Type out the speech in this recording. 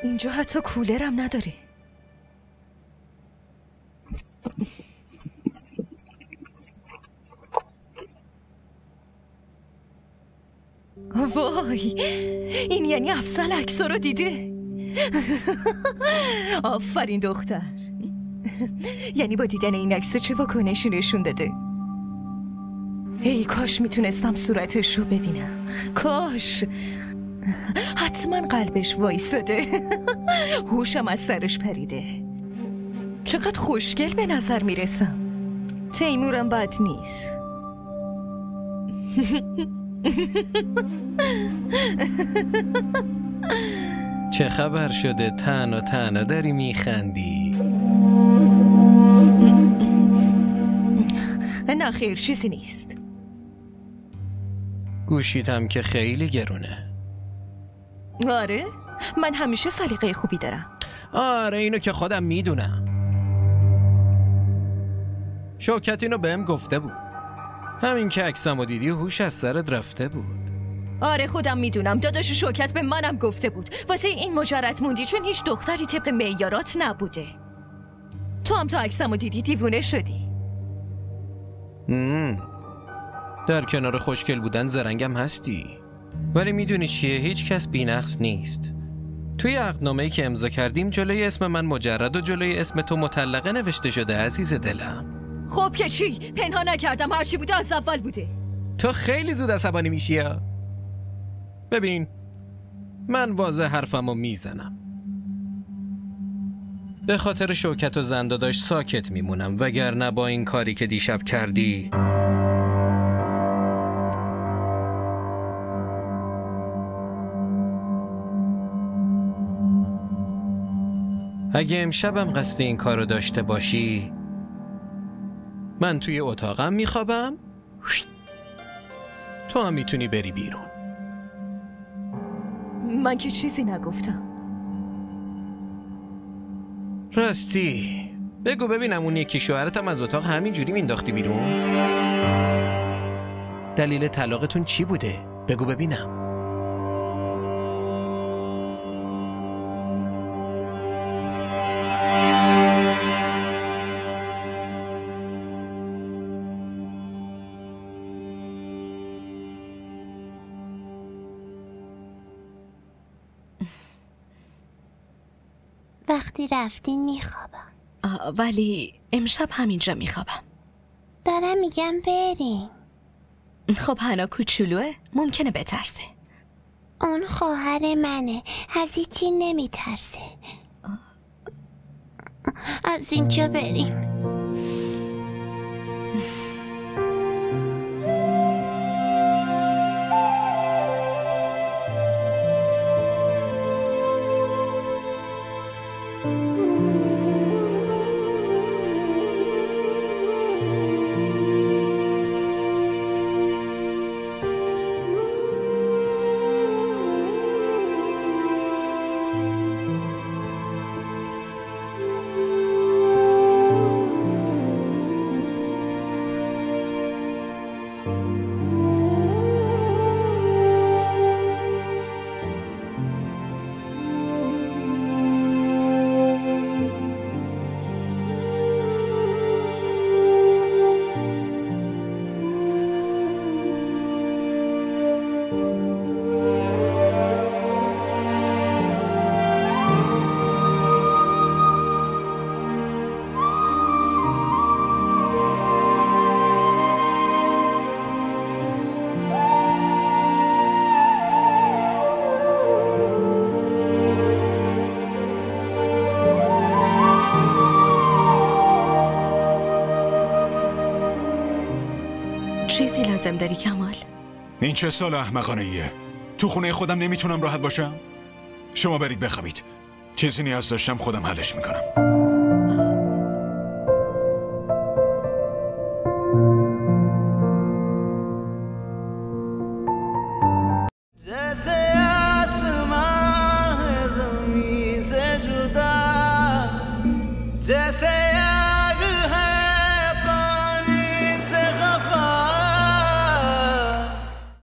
اینجا حتی کولرم نداره. وای، این یعنی افضل عکس‌ها رو دیده. آفرین دختر. یعنی با دیدن این عکس چه واکنشی نشون داده؟ ای کاش میتونستم صورتش رو ببینم. کاش. حتما قلبش وایستاده. هوشم از سرش پریده. چقدر خوشگل به نظر میرسم. تیمورم بد نیست. چه خبر شده تنها داری میخندی؟ نه خیر، چیزی نیست. گوشیتم که خیلی گرونه. آره؟ من همیشه سلیقه خوبی دارم. آره اینو که خودم میدونم. شوکت اینو بهم گفته بود. همین که عکسمو دیدی هوش از سرت رفته بود. آره خودم میدونم. داداش شوکت به منم گفته بود واسه این مجرد موندی چون هیچ دختری طبق معیارات نبوده. تو هم تا عکسمو دیدی دیوونه شدی. در کنار خوشگل بودن زرنگم هستی، ولی میدونی چیه؟ هیچ کس بی‌نقص نیست. توی عقدنامه‌ای که امضا کردیم جلوی اسم من مجرد و جلوی اسم تو مطلقه نوشته شده عزیز دلم. خب که چی؟ پنهان نکردم، هرچی بوده از اول بوده. تو خیلی زود عصبانی میشی ها. ببین من واضح حرفمو میزنم. به خاطر شوکت و زنداداش ساکت میمونم، وگرنه با این کاری که دیشب کردی اگه امشبم قصد این کارو داشته باشی من توی اتاقم میخوابم، تو هم میتونی بری بیرون. من که چیزی نگفتم. راستی بگو ببینم اون یکی شوهرتم از اتاق همینجوری مینداختی بیرون؟ دلیل طلاقتون چی بوده؟ بگو ببینم. وقتی رفتین میخوابم. ولی امشب همینجا میخوابم. دارم میگم بریم. خب حنا کوچولوه، ممکنه بترسه. اون خواهر منه، از هیچی نمیترسه. از اینجا بریم. چیزی لازم داری کمال؟ این چه سال احمقانه ایه؟ تو خونه خودم نمیتونم راحت باشم؟ شما برید بخوابید. چیزی نیاز داشتم خودم حلش میکنم.